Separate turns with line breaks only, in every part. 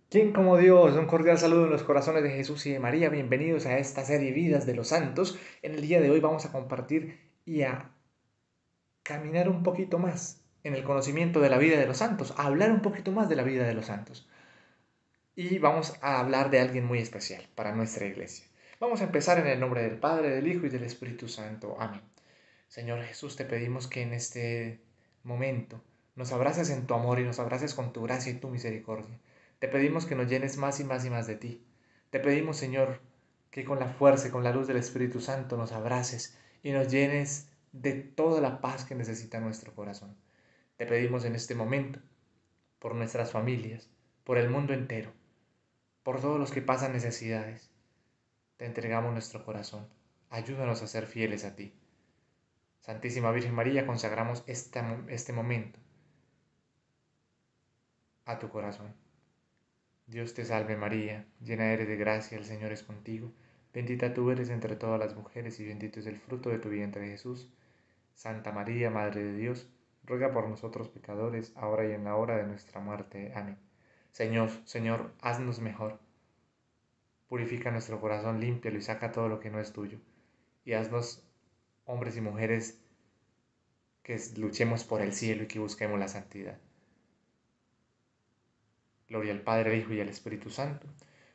¿Quién como Dios? Un cordial saludo en los corazones de Jesús y de María. Bienvenidos a esta serie Vidas de los Santos. En el día de hoy vamos a compartir y a caminar un poquito más en el conocimiento de la vida de los santos, a hablar un poquito más de la vida de los santos. Y vamos a hablar de alguien muy especial para nuestra iglesia. Vamos a empezar en el nombre del Padre, del Hijo y del Espíritu Santo. Amén. Señor Jesús, te pedimos que en este momento nos abraces en tu amor y nos abraces con tu gracia y tu misericordia. Te pedimos que nos llenes más y más y más de ti. Te pedimos, Señor, que con la fuerza y con la luz del Espíritu Santo nos abraces y nos llenes de toda la paz que necesita nuestro corazón. Te pedimos en este momento, por nuestras familias, por el mundo entero, por todos los que pasan necesidades. Te entregamos nuestro corazón. Ayúdanos a ser fieles a ti. Santísima Virgen María, consagramos este momento a tu corazón. Dios te salve María, llena eres de gracia, el Señor es contigo. Bendita tú eres entre todas las mujeres y bendito es el fruto de tu vientre Jesús. Santa María, Madre de Dios, ruega por nosotros pecadores, ahora y en la hora de nuestra muerte. Amén. Señor, Señor, haznos mejor. Purifica nuestro corazón, límpialo y saca todo lo que no es tuyo. Y haznos hombres y mujeres que luchemos por el cielo y que busquemos la santidad. Gloria al Padre, al Hijo y al Espíritu Santo,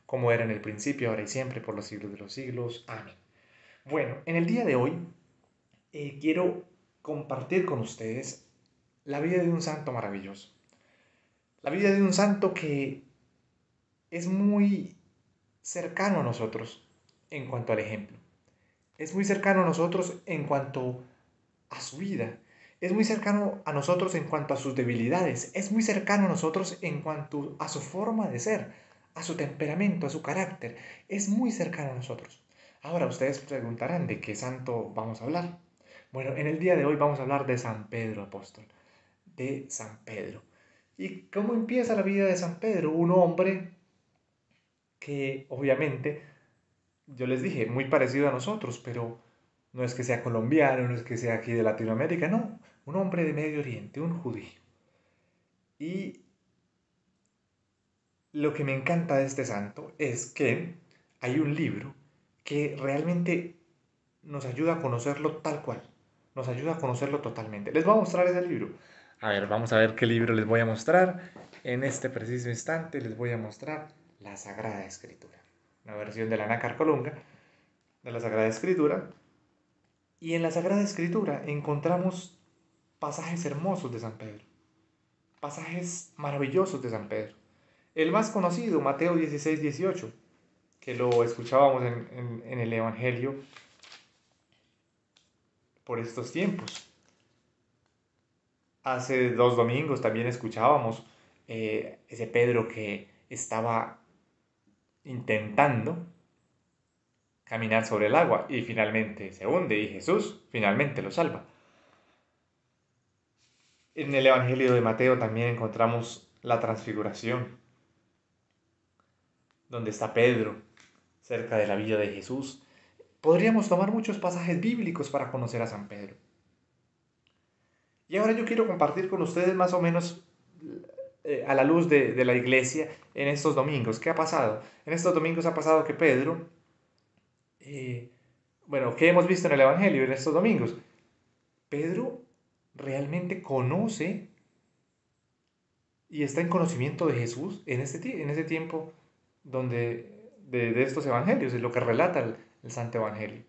como era en el principio, ahora y siempre, por los siglos de los siglos. Amén. Bueno, en el día de hoy quiero compartir con ustedes la vida de un santo maravilloso. La vida de un santo que es muy cercano a nosotros en cuanto al ejemplo. Es muy cercano a nosotros en cuanto a su vida. Es muy cercano a nosotros en cuanto a sus debilidades. Es muy cercano a nosotros en cuanto a su forma de ser, a su temperamento, a su carácter. Es muy cercano a nosotros. Ahora ustedes preguntarán de qué santo vamos a hablar. Bueno, en el día de hoy vamos a hablar de San Pedro Apóstol, de San Pedro. ¿Y cómo empieza la vida de San Pedro? Un hombre que obviamente, yo les dije, muy parecido a nosotros, pero no es que sea colombiano, no es que sea aquí de Latinoamérica, no, un hombre de Medio Oriente, un judío. Y lo que me encanta de este santo es que hay un libro que realmente nos ayuda a conocerlo tal cual, nos ayuda a conocerlo totalmente. Les voy a mostrar ese libro. A ver, vamos a ver qué libro les voy a mostrar. En este preciso instante les voy a mostrar la Sagrada Escritura, una versión de la Nácar Colunga de la Sagrada Escritura. Y en la Sagrada Escritura encontramos pasajes hermosos de San Pedro, pasajes maravillosos de San Pedro. El más conocido, Mateo 16-18, que lo escuchábamos en el Evangelio por estos tiempos. Hace 2 domingos también escuchábamos ese Pedro que estaba intentando caminar sobre el agua y finalmente se hunde y Jesús finalmente lo salva. En el Evangelio de Mateo también encontramos la transfiguración, donde está Pedro, cerca de la vida de Jesús. Podríamos tomar muchos pasajes bíblicos para conocer a San Pedro. Y ahora yo quiero compartir con ustedes más o menos a la luz de la iglesia en estos domingos. ¿Qué ha pasado? En estos domingos ha pasado que Pedro, eh, bueno, ¿qué hemos visto en el Evangelio en estos domingos? Pedro realmente conoce y está en conocimiento de Jesús en ese tiempo de estos evangelios, es lo que relata el Santo Evangelio.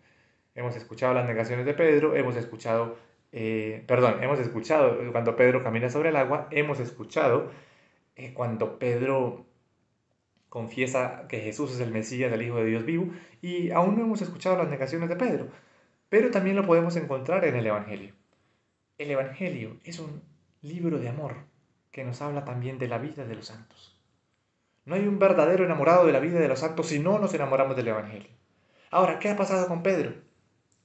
Hemos escuchado las negaciones de Pedro, hemos escuchado cuando Pedro camina sobre el agua, hemos escuchado cuando Pedro confiesa que Jesús es el Mesías, el Hijo de Dios vivo, y aún no hemos escuchado las negaciones de Pedro, pero también lo podemos encontrar en el Evangelio. El Evangelio es un libro de amor que nos habla también de la vida de los santos. No hay un verdadero enamorado de la vida de los santos si no nos enamoramos del Evangelio. Ahora, ¿qué ha pasado con Pedro?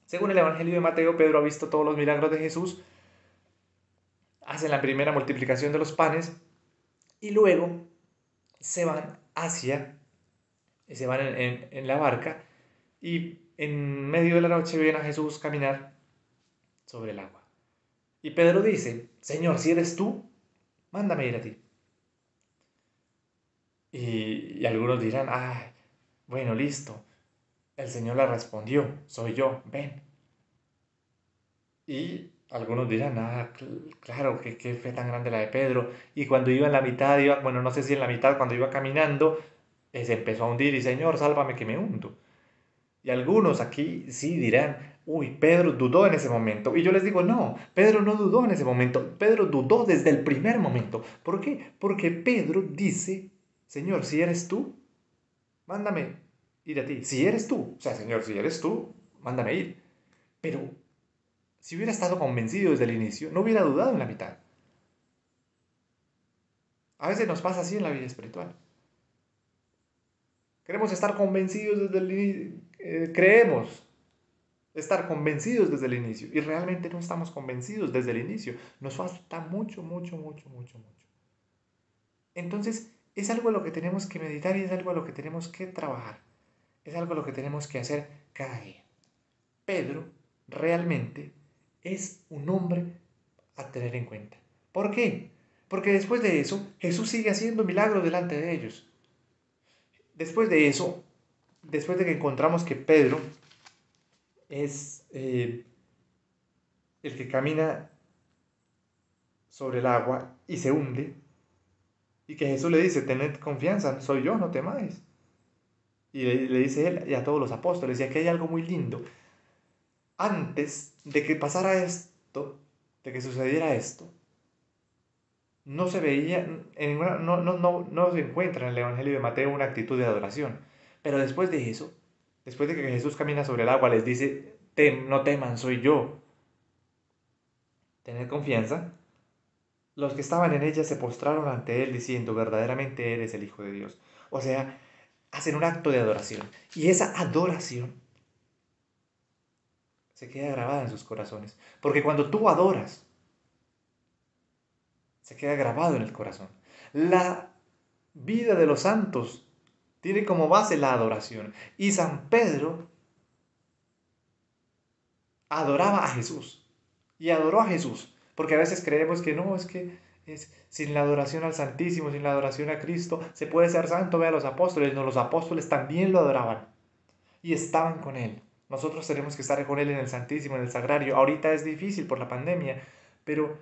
Según el Evangelio de Mateo, Pedro ha visto todos los milagros de Jesús, hace la primera multiplicación de los panes y luego se van se van en la barca y en medio de la noche ven a Jesús caminar sobre el agua. Y Pedro dice, Señor, si eres tú, mándame ir a ti. Y algunos dirán, ah, bueno, listo. El Señor le respondió, soy yo, ven. Y algunos dirán, ah, claro, qué fe tan grande la de Pedro. Y cuando iba en la mitad, iba, bueno, no sé si en la mitad, cuando iba caminando, se empezó a hundir y Señor, sálvame que me hundo. Y algunos aquí sí dirán, uy, Pedro dudó en ese momento. Y yo les digo, no, Pedro no dudó en ese momento. Pedro dudó desde el primer momento. ¿Por qué? Porque Pedro dice, Señor, si eres tú, mándame ir a ti. Si eres tú, o sea, Señor, si eres tú, mándame ir. Pero si hubiera estado convencido desde el inicio, no hubiera dudado en la mitad. A veces nos pasa así en la vida espiritual. Queremos estar convencidos desde el inicio. Creemos estar convencidos desde el inicio y realmente no estamos convencidos desde el inicio. Nos falta mucho, mucho, mucho, mucho, mucho. Entonces, es algo a lo que tenemos que meditar y es algo a lo que tenemos que trabajar. Es algo a lo que tenemos que hacer cada día. Pedro realmente es un hombre a tener en cuenta. ¿Por qué? Porque después de eso, Jesús sigue haciendo milagros delante de ellos. Después de eso, después de que encontramos que Pedro es el que camina sobre el agua y se hunde, y que Jesús le dice, tened confianza, soy yo, no temáis. Y le dice él y a todos los apóstoles, y aquí hay algo muy lindo. Antes de que pasara esto, de que sucediera esto, no se veía, no se encuentra en el Evangelio de Mateo una actitud de adoración. Pero después de eso, después de que Jesús camina sobre el agua, les dice, no teman, soy yo, tened confianza. Los que estaban en ella se postraron ante él diciendo, verdaderamente eres el Hijo de Dios. O sea, hacen un acto de adoración. Y esa adoración se queda grabada en sus corazones. Porque cuando tú adoras, se queda grabado en el corazón. La vida de los santos tiene como base la adoración. Y San Pedro adoraba a Jesús. Y adoró a Jesús. Porque a veces creemos que no, es que sin la adoración al Santísimo, sin la adoración a Cristo, se puede ser santo. Ve a los apóstoles. No, los apóstoles también lo adoraban. Y estaban con Él. Nosotros tenemos que estar con Él en el Santísimo, en el Sagrario. Ahorita es difícil por la pandemia, pero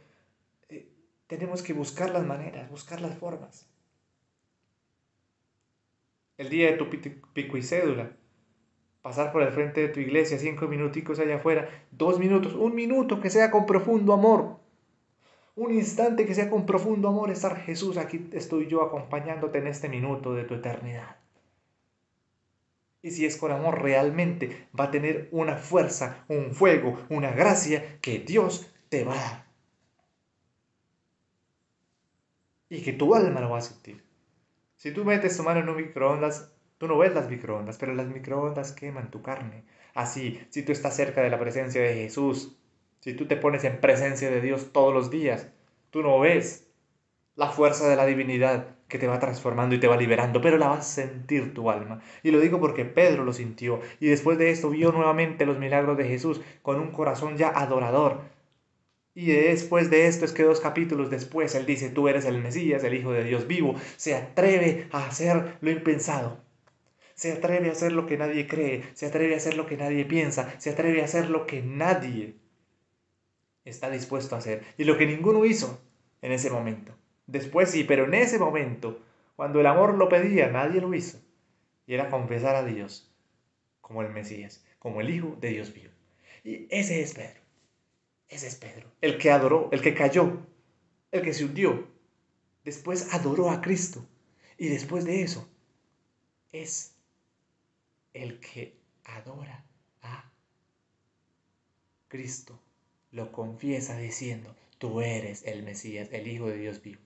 tenemos que buscar las maneras, buscar las formas. El día de tu pico y cédula, pasar por el frente de tu iglesia, 5 minuticos allá afuera, 2 minutos, 1 minuto que sea con profundo amor. Un instante que sea con profundo amor, estar Jesús, aquí estoy yo acompañándote en este minuto de tu eternidad. Y si es con amor, realmente va a tener una fuerza, un fuego, una gracia que Dios te va a dar. Y que tu alma lo va a sentir. Si tú metes tu mano en un microondas, tú no ves las microondas, pero las microondas queman tu carne. Así, si tú estás cerca de la presencia de Jesús, si tú te pones en presencia de Dios todos los días, tú no ves la fuerza de la divinidad que te va transformando y te va liberando, pero la vas a sentir tu alma. Y lo digo porque Pedro lo sintió y después de esto vio nuevamente los milagros de Jesús con un corazón ya adorador. Y después de esto es que 2 capítulos después él dice, tú eres el Mesías, el Hijo de Dios vivo. Se atreve a hacer lo impensado. Se atreve a hacer lo que nadie cree. Se atreve a hacer lo que nadie piensa. Se atreve a hacer lo que nadie está dispuesto a hacer. Y lo que ninguno hizo en ese momento. Después sí, pero en ese momento, cuando el amor lo pedía, nadie lo hizo. Y era confesar a Dios como el Mesías, como el Hijo de Dios vivo. Y ese es Pedro. Ese es Pedro. El que adoró, el que cayó, el que se hundió. Después adoró a Cristo. Y después de eso, es el que adora a Cristo. Lo confiesa diciendo, tú eres el Mesías, el Hijo de Dios vivo.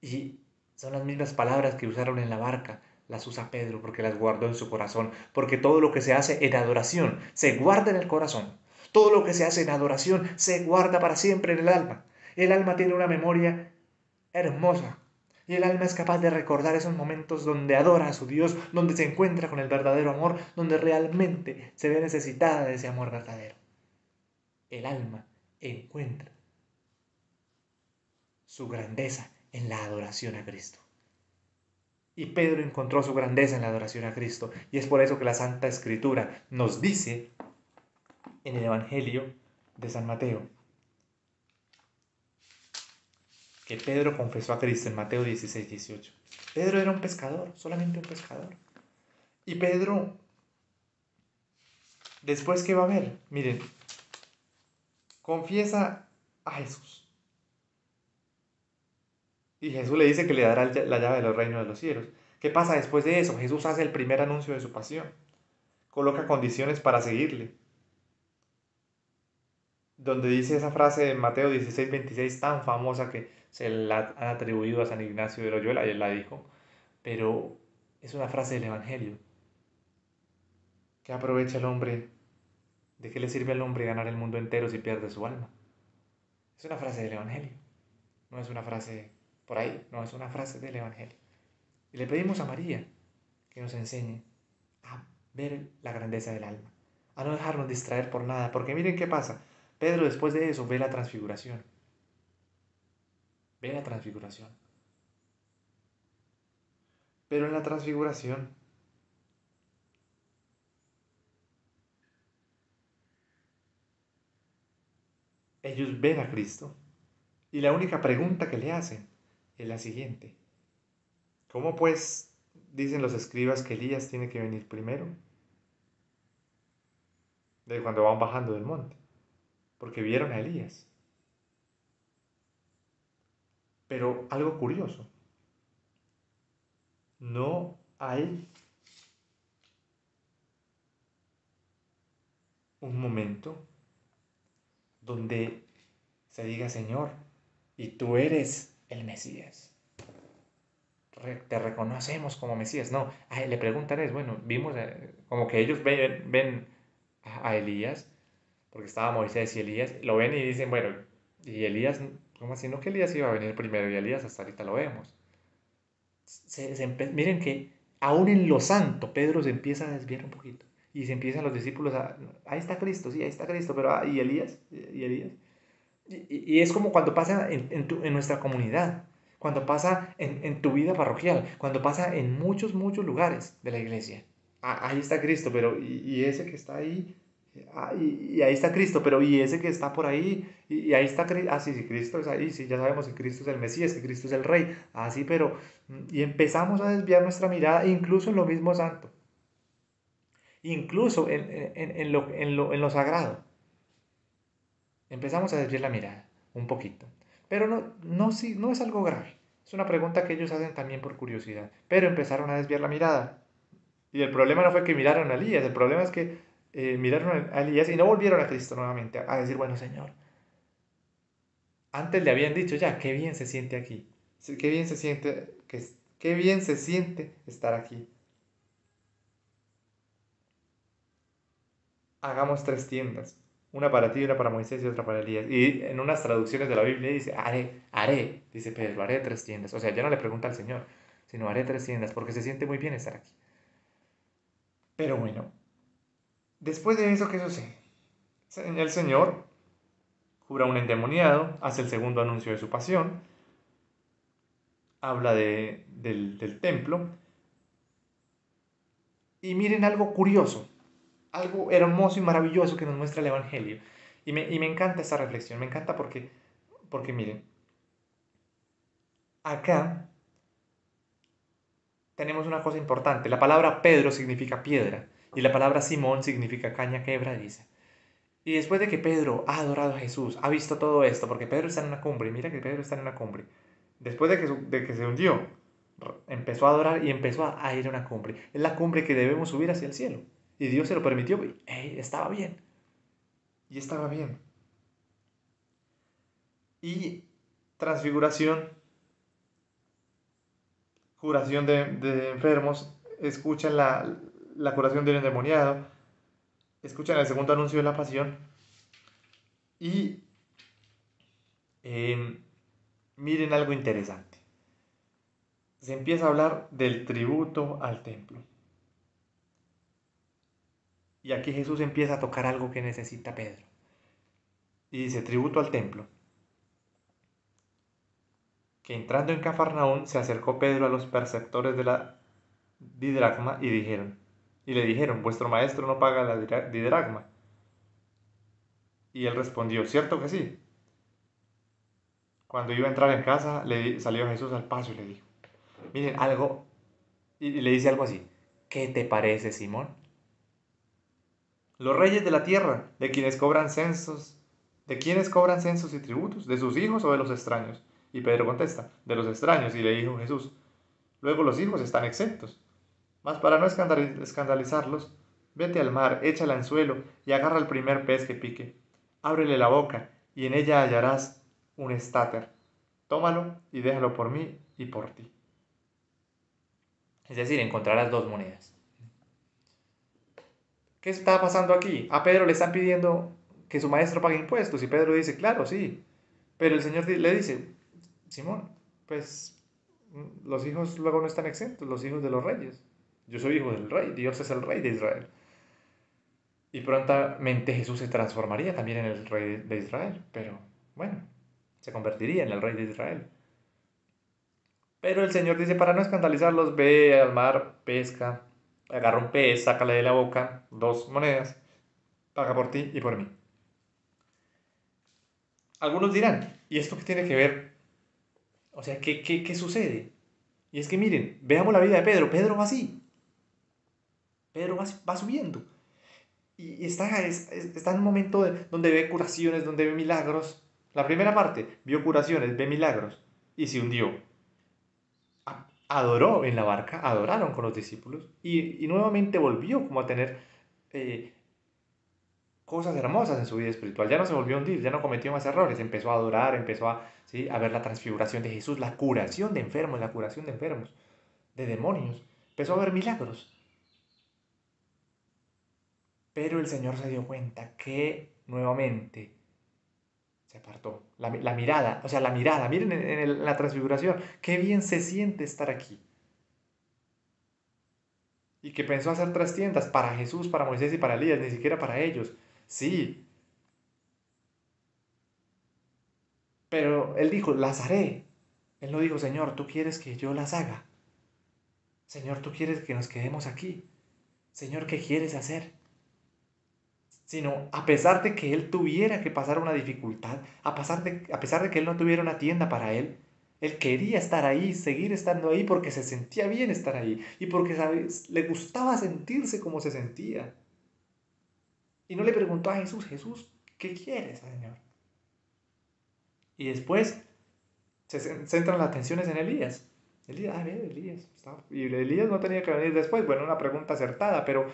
Y son las mismas palabras que usaron en la barca, las usa Pedro porque las guardó en su corazón, porque todo lo que se hace en adoración se guarda en el corazón. Todo lo que se hace en adoración se guarda para siempre en el alma. El alma tiene una memoria hermosa. Y el alma es capaz de recordar esos momentos donde adora a su Dios, donde se encuentra con el verdadero amor, donde realmente se ve necesitada de ese amor verdadero. El alma encuentra su grandeza en la adoración a Cristo. Y Pedro encontró su grandeza en la adoración a Cristo. Y es por eso que la Santa Escritura nos dice en el Evangelio de San Mateo que Pedro confesó a Cristo en Mateo 16-18. Pedro era un pescador, solamente un pescador. Y Pedro, después, ¿qué va a ver? Miren, confiesa a Jesús. Y Jesús le dice que le dará la llave de los reinos de los cielos. ¿Qué pasa después de eso? Jesús hace el primer anuncio de su pasión. Coloca condiciones para seguirle. Donde dice esa frase de Mateo 16-26 tan famosa que se la han atribuido a San Ignacio de Loyola, y él la dijo, pero es una frase del Evangelio. ¿Qué aprovecha el hombre? ¿De qué le sirve al hombre ganar el mundo entero si pierde su alma? Es una frase del Evangelio, no es una frase por ahí, no, es una frase del Evangelio. Y le pedimos a María que nos enseñe a ver la grandeza del alma, a no dejarnos distraer por nada, porque miren qué pasa. Pedro después de eso ve la transfiguración, ve la transfiguración. Pero en la transfiguración, ellos ven a Cristo y la única pregunta que le hacen es la siguiente. ¿Cómo pues dicen los escribas que Elías tiene que venir primero? De cuando van bajando del monte, porque vieron a Elías. Pero algo curioso, no hay un momento donde se diga, Señor, y tú eres el Mesías. Te reconocemos como Mesías. No, le preguntan es, bueno, vimos, como que ellos ven a Elías, porque estaba Moisés y Elías, lo ven y dicen, bueno, y Elías, ¿cómo así? No que Elías iba a venir primero y Elías hasta ahorita lo vemos. Miren que aún en lo santo, Pedro se empieza a desviar un poquito. Y se empiezan los discípulos a, ahí está Cristo, sí, ahí está Cristo, pero ¿y Elías? ¿Y Elías? Y es como cuando pasa en nuestra comunidad, cuando pasa en tu vida parroquial, cuando pasa en muchos, muchos lugares de la iglesia. Ahí está Cristo, pero y ese que está ahí, y ahí está Cristo, pero y ese que está por ahí, y ahí está Cristo, sí, sí, Cristo es ahí, sí, ya sabemos que Cristo es el Mesías, que Cristo es el Rey, sí, pero, y empezamos a desviar nuestra mirada, incluso en lo mismo santo, incluso en lo sagrado. Empezamos a desviar la mirada un poquito. Pero no es algo grave. Es una pregunta que ellos hacen también por curiosidad. Pero empezaron a desviar la mirada. Y el problema no fue que miraron a Elías, el problema es que miraron a Elías y no volvieron a Cristo nuevamente a decir, bueno, Señor, antes le habían dicho ya, qué bien se siente aquí. Qué bien se siente, qué bien se siente estar aquí. Hagamos tres tiendas, una para ti, una para Moisés y otra para Elías. Y en unas traducciones de la Biblia dice, haré, dice Pedro, haré tres tiendas. O sea, ya no le pregunta al Señor, sino haré tres tiendas, porque se siente muy bien estar aquí. Pero bueno, después de eso, ¿qué sucede? El Señor cura a un endemoniado, hace el segundo anuncio de su pasión, habla del templo, y miren algo curioso, algo hermoso y maravilloso que nos muestra el Evangelio. Y me encanta esta reflexión, me encanta porque miren, acá tenemos una cosa importante. La palabra Pedro significa piedra y la palabra Simón significa caña quebradiza. Y después de que Pedro ha adorado a Jesús, ha visto todo esto, porque Pedro está en una cumbre, mira que Pedro está en una cumbre. Después de que se hundió, empezó a adorar y empezó a ir a una cumbre. Es la cumbre que debemos subir hacia el cielo. Y Dios se lo permitió y estaba bien. Y estaba bien. Y transfiguración, curación de enfermos, escuchan la curación del endemoniado, escuchan el segundo anuncio de la pasión y eh, miren algo interesante. Se empieza a hablar del tributo al templo. Y aquí Jesús empieza a tocar algo que necesita Pedro. Y dice, tributo al templo. que entrando en Cafarnaún se acercó Pedro a los perceptores de la didracma y le dijeron, vuestro maestro no paga la didracma. Y él respondió, cierto que sí. Cuando iba a entrar en casa, salió Jesús al paso y le dijo, miren, algo, y le dice algo así, ¿qué te parece, Simón? Los reyes de la tierra, ¿de quienes cobran censos y tributos? ¿De sus hijos o de los extraños? Y Pedro contesta, de los extraños, y le dijo Jesús, luego los hijos están exentos. Mas para no escandalizarlos, vete al mar, echa el anzuelo y agarra el primer pez que pique. Ábrele la boca y en ella hallarás un estáter. Tómalo y déjalo por mí y por ti. Es decir, encontrarás dos monedas. ¿Qué está pasando aquí? A Pedro le están pidiendo que su maestro pague impuestos y Pedro dice, claro, sí. Pero el Señor le dice, Simón, pues los hijos luego no están exentos, los hijos de los reyes. Yo soy hijo del rey, Dios es el rey de Israel. Y prontamente Jesús se transformaría también en el rey de Israel, pero bueno, se convertiría en el rey de Israel. Pero el Señor dice, para no escandalizarlos, ve al mar, pesca, agarra un pez, sácale de la boca 2 monedas, paga por ti y por mí. Algunos dirán, ¿y esto qué tiene que ver? O sea, ¿qué sucede? Y es que miren, veamos la vida de Pedro. Pedro va así. Pedro va subiendo. Y está en un momento donde ve curaciones, donde ve milagros. La primera parte, vio curaciones, ve milagros. Y se hundió. Adoró en la barca, adoraron con los discípulos. Y nuevamente volvió como a tener eh, cosas hermosas en su vida espiritual. Ya no se volvió a hundir, ya no cometió más errores. Empezó a adorar, empezó ¿sí? a ver la transfiguración de Jesús, la curación de enfermos, la curación de enfermos, de demonios. Empezó a ver milagros. Pero el Señor se dio cuenta que nuevamente se apartó. La mirada, o sea, la mirada, miren en la transfiguración, qué bien se siente estar aquí. Y que pensó hacer 3 tiendas para Jesús, para Moisés y para Elías, ni siquiera para ellos. Sí, pero él dijo, las haré. Él no dijo, Señor, tú quieres que yo las haga. Señor, tú quieres que nos quedemos aquí. Señor, ¿qué quieres hacer? Sino a pesar de que él tuviera que pasar una dificultad, a pesar de que él no tuviera una tienda para él quería estar ahí, seguir estando ahí porque se sentía bien estar ahí y porque ¿sabes? Le gustaba sentirse como se sentía. Y no le preguntó a Jesús, Jesús, ¿qué quieres, Señor? Y después se centran las atenciones en Elías. Elías, a ver, Elías. Y Elías no tenía que venir después. Bueno, una pregunta acertada, pero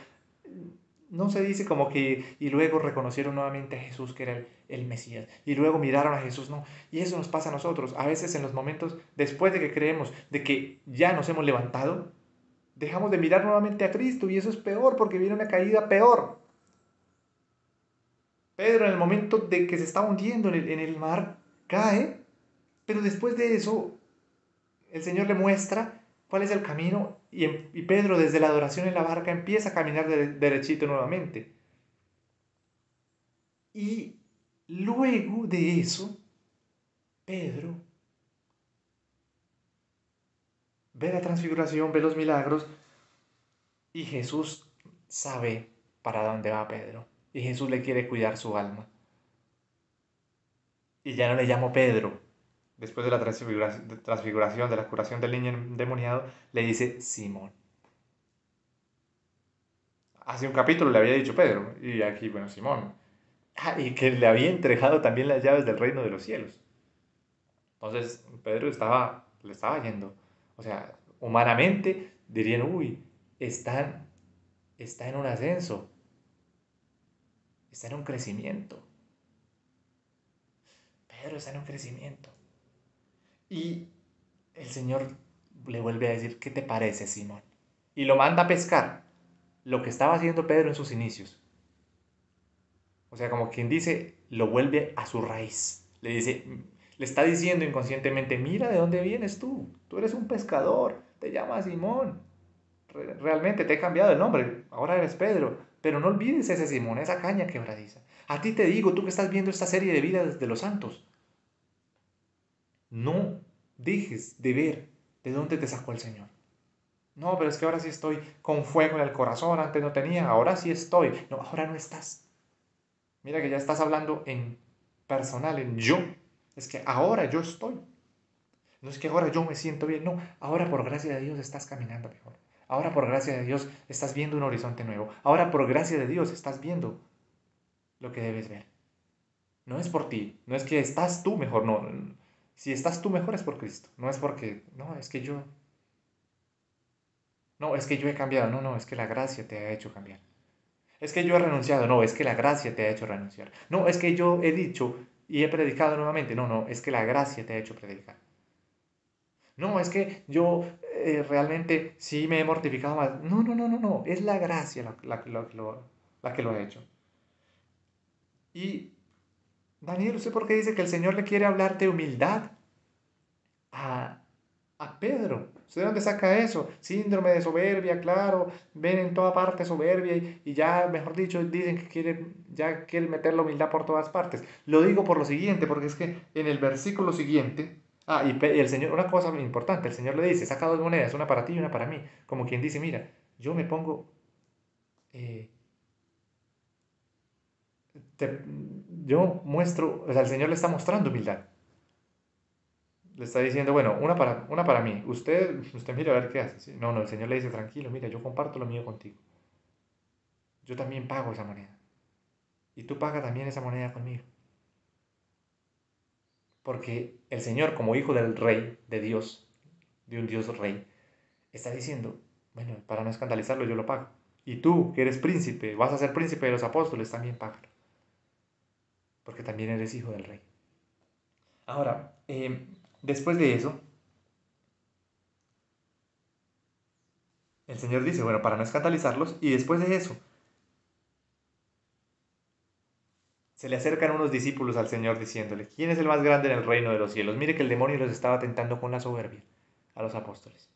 no se dice como que y luego reconocieron nuevamente a Jesús que era el Mesías y luego miraron a Jesús, no. Y eso nos pasa a nosotros. A veces en los momentos después de que creemos de que ya nos hemos levantado, dejamos de mirar nuevamente a Cristo y eso es peor porque viene una caída peor. Pedro en el momento de que se está hundiendo en el mar cae, pero después de eso el Señor le muestra cuál es el camino y Pedro desde la adoración en la barca empieza a caminar derechito nuevamente. Y luego de eso, Pedro ve la transfiguración, ve los milagros y Jesús sabe para dónde va Pedro. Y Jesús le quiere cuidar su alma. Y ya no le llamo Pedro. Después de la transfiguración, de la curación del niño endemoniado, le dice Simón. Hace un capítulo le había dicho Pedro, y aquí, bueno, Simón. Y que le había entregado también las llaves del reino de los cielos. Entonces, Pedro le estaba yendo. O sea, humanamente dirían, uy, está, está en un ascenso, está en un crecimiento. Pedro está en un crecimiento. Y el Señor le vuelve a decir, ¿qué te parece, Simón? Y lo manda a pescar, lo que estaba haciendo Pedro en sus inicios. O sea, como quien dice, lo vuelve a su raíz. Le está diciendo inconscientemente, mira de dónde vienes tú. Tú eres un pescador, te llamas Simón. Realmente te he cambiado el nombre, ahora eres Pedro. Pero no olvides ese Simón, esa caña quebradiza. A ti te digo, tú que estás viendo esta serie de vidas de los santos. No dejes de ver de dónde te sacó el Señor. No, pero es que ahora sí estoy con fuego en el corazón, antes no tenía, ahora sí estoy. No, ahora no estás. Mira que ya estás hablando en personal, en yo. Es que ahora yo estoy. No es que ahora yo me siento bien, no. Ahora por gracia de Dios estás caminando mejor. Ahora por gracia de Dios estás viendo un horizonte nuevo. Ahora por gracia de Dios estás viendo lo que debes ver. No es por ti, no es que estás tú mejor, no. Si estás tú mejor es por Cristo. No es porque, no, es que yo, no, es que yo he cambiado. No, no, es que la gracia te ha hecho cambiar. Es que yo he renunciado. No, es que la gracia te ha hecho renunciar. No, es que yo he dicho y he predicado nuevamente. No, no, es que la gracia te ha hecho predicar. No, es que yo realmente sí me he mortificado más. No, no, no, no, no. Es la gracia la que lo ha hecho. Y Daniel, ¿usted por qué dice que el Señor le quiere hablar de humildad a, a Pedro? ¿Usted de dónde saca eso? Síndrome de soberbia, claro. Ven en toda parte soberbia y ya, mejor dicho, dicen que ya quieren meter la humildad por todas partes. Lo digo por lo siguiente, porque es que en el versículo siguiente. Y el Señor, una cosa muy importante, el Señor le dice, saca dos monedas, una para ti y una para mí. Como quien dice, mira, yo me pongo, eh, te- yo muestro, o sea, el Señor le está mostrando humildad. Le está diciendo, bueno, una para mí. Usted mira a ver qué hace. ¿Sí? No, no, el Señor le dice, tranquilo, mira, yo comparto lo mío contigo. Yo también pago esa moneda. Y tú pagas también esa moneda conmigo. Porque el Señor, como hijo del rey, de Dios, de un Dios rey, está diciendo, bueno, para no escandalizarlo, yo lo pago. Y tú, que eres príncipe, vas a ser príncipe de los apóstoles, también págalo. Porque también eres hijo del rey. Ahora, después de eso, el Señor dice, bueno, para no escandalizarlos, y después de eso, se le acercan unos discípulos al Señor diciéndole, ¿quién es el más grande en el reino de los cielos? Mire que el demonio los estaba tentando con la soberbia a los apóstoles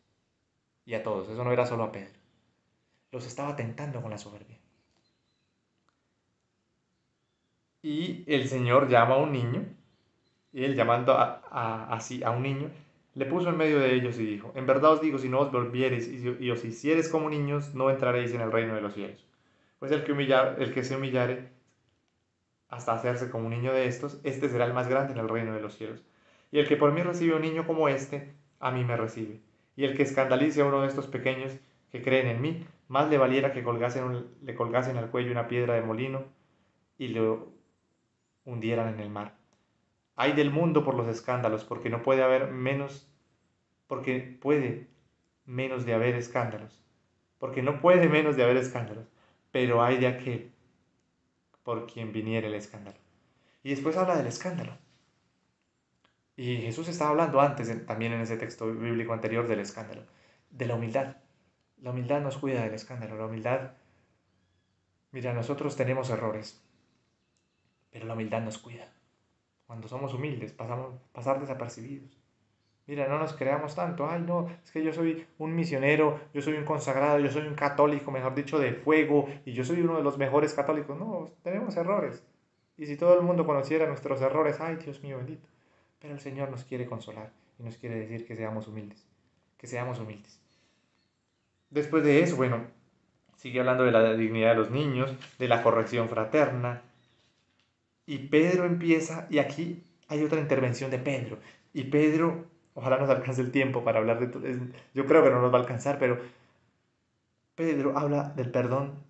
y a todos, eso no era solo a Pedro, los estaba tentando con la soberbia. Y el Señor llama a un niño, y él llamando así a un niño, le puso en medio de ellos y dijo, en verdad os digo, si no os volviereis y os hiciereis como niños, no entraréis en el reino de los cielos. Pues el que se humillare hasta hacerse como un niño de estos, este será el más grande en el reino de los cielos. Y el que por mí recibe un niño como este, a mí me recibe. Y el que escandalice a uno de estos pequeños que creen en mí, más le valiera que le colgasen al cuello una piedra de molino y lo hundieran en el mar. Ay del mundo por los escándalos, porque puede menos de haber escándalos, porque no puede menos de haber escándalos, pero hay de aquel por quien viniera el escándalo. Y después habla del escándalo. Y Jesús estaba hablando antes, también en ese texto bíblico anterior, del escándalo, de la humildad. La humildad nos cuida del escándalo. La humildad, mira, nosotros tenemos errores, pero la humildad nos cuida. Cuando somos humildes, pasar desapercibidos. Mira, no nos creamos tanto. Ay, no, es que yo soy un misionero, yo soy un consagrado, yo soy un católico, mejor dicho, de fuego, y yo soy uno de los mejores católicos. No, tenemos errores. Y si todo el mundo conociera nuestros errores, ay, Dios mío bendito. Pero el Señor nos quiere consolar y nos quiere decir que seamos humildes, que seamos humildes. Después de eso, bueno, sigue hablando de la dignidad de los niños, de la corrección fraterna, y Pedro empieza, y aquí hay otra intervención de Pedro, y Pedro, ojalá nos alcance el tiempo para hablar de todo, yo creo que no nos va a alcanzar, pero Pedro habla del perdón,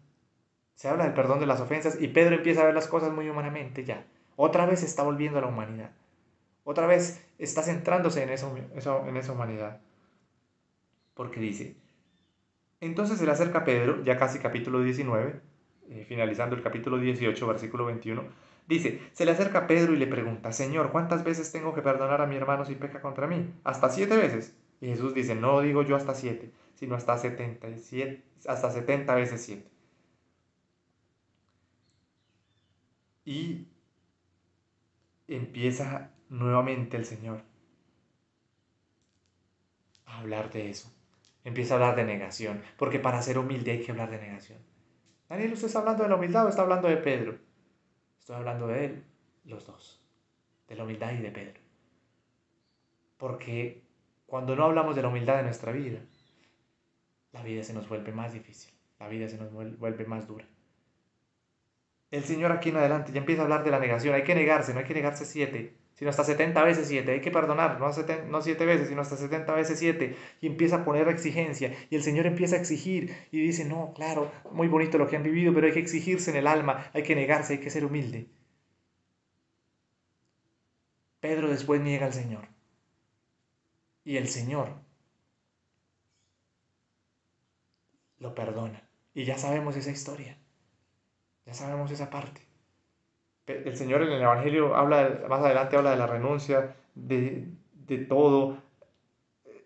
se habla del perdón de las ofensas, y Pedro empieza a ver las cosas muy humanamente ya. Otra vez está volviendo a la humanidad. Otra vez está centrándose en esa humanidad. Porque dice, entonces se le acerca a Pedro, ya casi capítulo 19, finalizando el capítulo 18, versículo 21, dice, se le acerca a Pedro y le pregunta, Señor, ¿cuántas veces tengo que perdonar a mi hermano si peca contra mí? ¿Hasta 7 veces? Y Jesús dice, no digo yo hasta 7, sino hasta 70 veces 7. Y empieza nuevamente el Señor a hablar de eso. Empieza a hablar de negación, porque para ser humilde hay que hablar de negación. Daniel, ¿usted está hablando de la humildad o está hablando de Pedro? Estoy hablando de él, los dos, de la humildad y de Pedro. Porque cuando no hablamos de la humildad de nuestra vida, la vida se nos vuelve más difícil, la vida se nos vuelve más dura. El Señor aquí en adelante ya empieza a hablar de la negación. Hay que negarse, no hay que negarse 7, sino hasta 70 veces 7. Hay que perdonar, no 7 veces, sino hasta 70 veces 7. Y empieza a poner exigencia. Y el Señor empieza a exigir. Y dice, no, claro, muy bonito lo que han vivido, pero hay que exigirse en el alma. Hay que negarse, hay que ser humilde. Pedro después niega al Señor. Y el Señor lo perdona. Y ya sabemos esa historia. Ya sabemos esa parte. El Señor en el Evangelio habla, más adelante habla de la renuncia, de todo.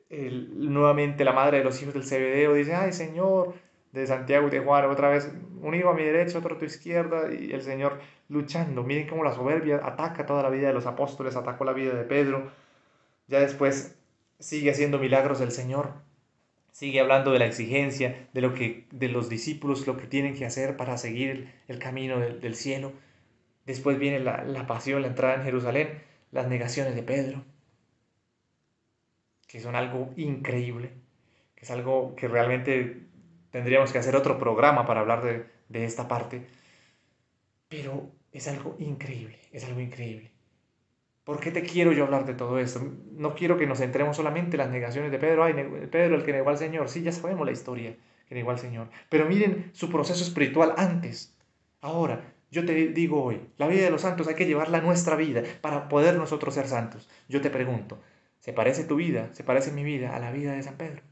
Nuevamente la madre de los hijos del Zebedeo dice, ay Señor, de Santiago y de Juan, otra vez, un hijo a mi derecha, otro a tu izquierda, y el Señor luchando. Miren cómo la soberbia ataca toda la vida de los apóstoles, atacó la vida de Pedro. Ya después sigue haciendo milagros el Señor, sigue hablando de la exigencia, de los discípulos, lo que tienen que hacer para seguir el camino del cielo. Después viene la pasión, la entrada en Jerusalén, las negaciones de Pedro, que son algo increíble, que es algo que realmente tendríamos que hacer otro programa para hablar de esta parte, pero es algo increíble, es algo increíble. ¿Por qué te quiero yo hablar de todo esto? No quiero que nos centremos solamente en las negaciones de Pedro. Ay, Pedro, el que negó al Señor. Sí, ya sabemos la historia que negó al Señor. Pero miren su proceso espiritual antes. Ahora, yo te digo hoy, la vida de los santos hay que llevarla a nuestra vida para poder nosotros ser santos. Yo te pregunto, ¿se parece tu vida, se parece mi vida a la vida de San Pedro?